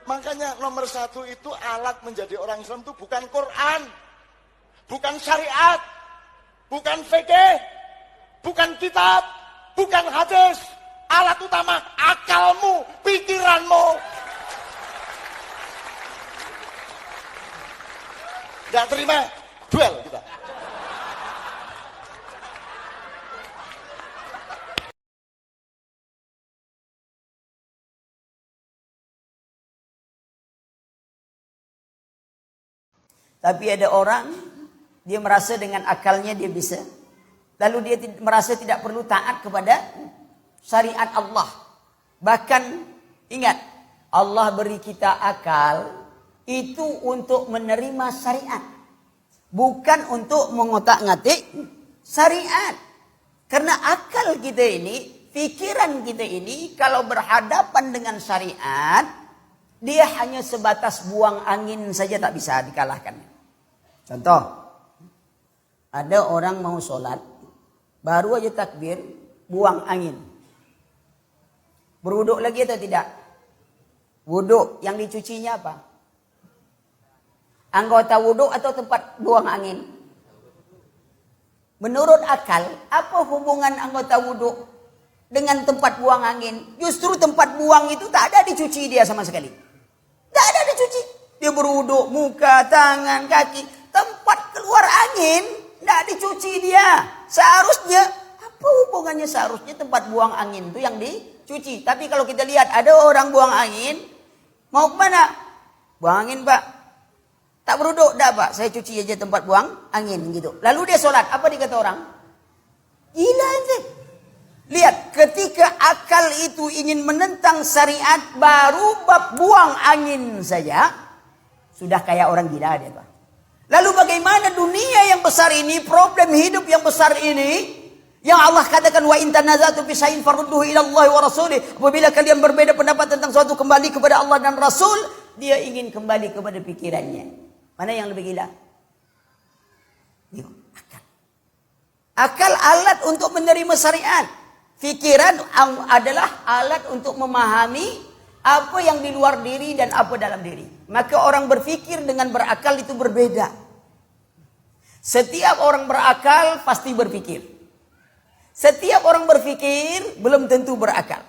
Makanya nomor satu itu alat menjadi orang Islam itu bukan Quran, bukan syariat, bukan fikih, bukan kitab, bukan hadis. Alat utama akalmu, pikiranmu. Nggak terima, duel kita. Tapi ada orang, dia merasa dengan akalnya dia bisa. Lalu dia merasa tidak perlu taat kepada syariat Allah. Bahkan ingat, Allah beri kita akal itu untuk menerima syariat. Bukan untuk mengotak-ngatik syariat. Karena akal kita ini, pikiran kita ini, kalau berhadapan dengan syariat, dia hanya sebatas buang angin saja, tak bisa dikalahkan. Contoh, ada orang mau sholat, baru aja takbir, buang angin. Berwuduk lagi atau tidak? Wuduk, yang dicucinya apa? Anggota wuduk atau tempat buang angin? Menurut akal, apa hubungan anggota wuduk dengan tempat buang angin? Justru tempat buang itu tak ada dicuci dia sama sekali. Tak ada dicuci. Dia berwuduk, muka, tangan, kaki. Tempat keluar angin, tidak dicuci dia. Seharusnya, apa hubungannya seharusnya tempat buang angin itu yang dicuci. Tapi kalau kita lihat ada orang buang angin, mau kemana? Buang angin pak. Tak beruduk, dah pak. Saya cuci aja tempat buang angin gitu. Lalu dia sholat, apa dikata orang? Gila aja. Lihat, ketika akal itu ingin menentang syariat, baru bab buang angin saja, sudah kayak orang gila dia pak. Lalu bagaimana dunia yang besar ini, problem hidup yang besar ini, yang Allah katakan wa in tanaza'tum fi syai'in farudduhu ila Allah wa rasulih. Apabila kalian berbeda pendapat tentang suatu, kembali kepada Allah dan Rasul. Dia ingin kembali kepada pikirannya. Mana yang lebih gila? Akal. Akal alat untuk menerima syariat. Pikiran adalah alat untuk memahami apa yang di luar diri dan apa dalam diri. Maka orang berpikir dengan berakal itu berbeda. Setiap orang berakal pasti berpikir. Setiap orang berpikir belum tentu berakal.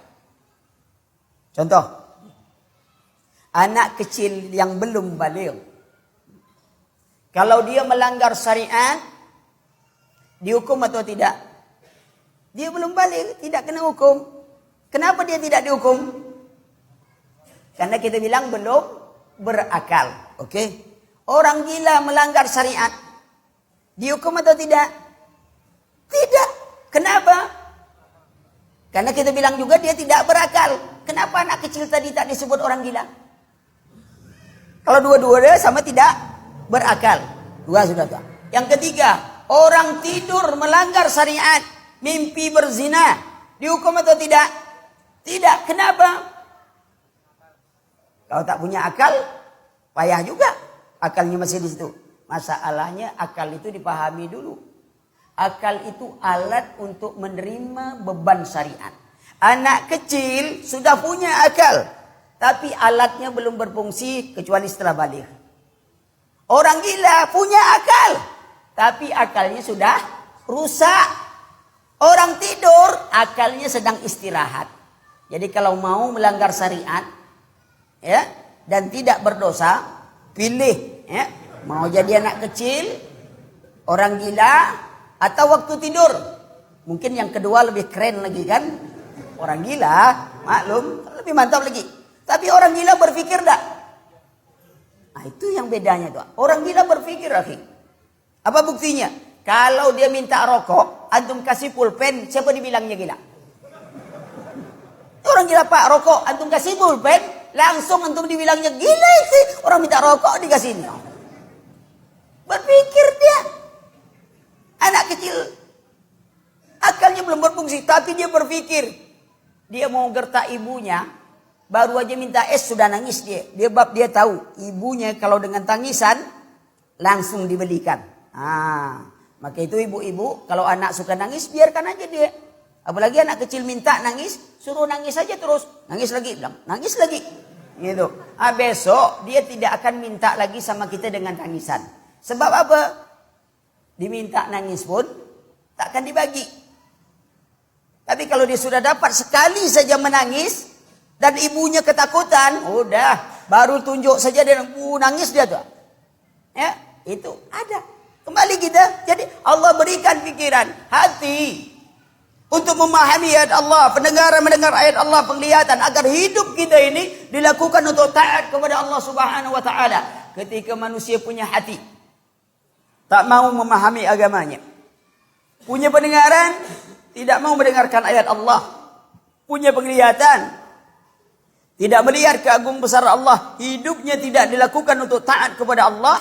Contoh, anak kecil yang belum baligh, kalau dia melanggar syariat, dihukum atau tidak? Dia belum baligh, tidak kena hukum. Kenapa dia tidak dihukum? Karena kita bilang belum berakal. Oke? Orang gila melanggar syariat, dihukum atau tidak? Tidak. Kenapa? Karena kita bilang juga dia tidak berakal. Kenapa anak kecil tadi tak disebut orang gila? Kalau dua-duanya sama tidak berakal. Dua sudah tuh. Yang ketiga, orang tidur melanggar syariat, mimpi berzina, dihukum atau tidak? Tidak. Kenapa? Kalau tak punya akal, payah juga. Akalnya masih di situ. Masalahnya akal itu dipahami dulu. Akal itu alat untuk menerima beban syariat. Anak kecil sudah punya akal, tapi alatnya belum berfungsi kecuali setelah baligh. Orang gila punya akal, tapi akalnya sudah rusak. Orang tidur, akalnya sedang istirahat. Jadi kalau mau melanggar syariat, ya, dan tidak berdosa, pilih, ya, mau jadi anak kecil, orang gila, atau waktu tidur. Mungkin yang kedua lebih keren lagi kan? Orang gila, maklum, lebih mantap lagi. Tapi orang gila berpikir tak? Nah itu yang bedanya tuh. Orang gila berpikir, akhi. Apa buktinya? Kalau dia minta rokok, antum kasih pulpen, siapa dibilangnya gila? Orang gila pak rokok, antum kasih pulpen, langsung antum dibilangnya gila itu. Orang minta rokok dikasih ini. Berpikir dia. Anak kecil akalnya belum berfungsi, tapi dia berpikir. Dia mau gertak ibunya, baru aja minta es sudah nangis dia. Dia tahu ibunya kalau dengan tangisan langsung dibelikan. Maka itu ibu-ibu kalau anak suka nangis biarkan aja dia. Apalagi anak kecil minta nangis, suruh nangis aja terus. Nangis lagi, bilang nangis lagi. Gitu. Besok dia tidak akan minta lagi sama kita dengan tangisan. Sebab apa? Diminta nangis pun tak akan dibagi. Tapi kalau dia sudah dapat sekali saja menangis dan ibunya ketakutan, udah baru tunjuk saja dia nangis dia tuh. Ya, itu ada. Kembali kita. Jadi Allah berikan pikiran, hati untuk memahami ayat Allah, mendengar ayat Allah, penglihatan agar hidup kita ini dilakukan untuk taat kepada Allah Subhanahu wa taala. Ketika manusia punya hati tak mau memahami agamanya, punya pendengaran tidak mau mendengarkan ayat Allah, punya penglihatan tidak melihat keagungan besar Allah, hidupnya tidak dilakukan untuk taat kepada Allah.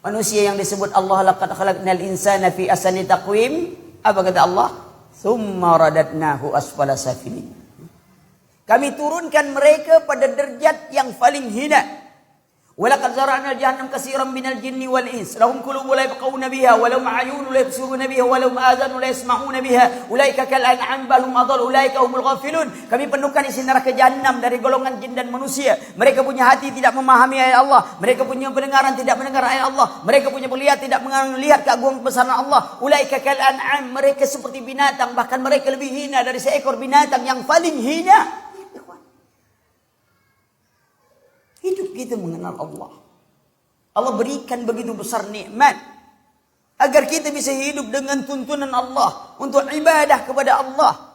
Manusia yang disebut Allah laqad khalaqnal insana fi ahsani taqwim, apa kata Allah? Tsumma radadnahu asfala safilin. Kami turunkan mereka pada derajat yang paling hina. Walaqad zara'na jahannam katsiran minal jinni wal ins lahum qulubun la yafqahuna biha wa lahum a'yunun la yabsiruna biha wa lahum adhanun la yasma'una biha ulaika kal an'am bal hum adall ulaika humul ghafilun. Kami penuhkan isi neraka jahannam dari golongan jin dan manusia. Mereka punya hati tidak memahami ayat Allah, mereka punya pendengaran tidak mendengar ayat Allah, mereka punya melihat tidak melihat keagungan kebesaran Allah. Ulaika kal an'am, mereka seperti binatang, bahkan mereka lebih hina dari seekor binatang yang paling hina. Hidup kita mengenal Allah. Allah berikan begitu besar nikmat agar kita bisa hidup dengan tuntunan Allah untuk ibadah kepada Allah.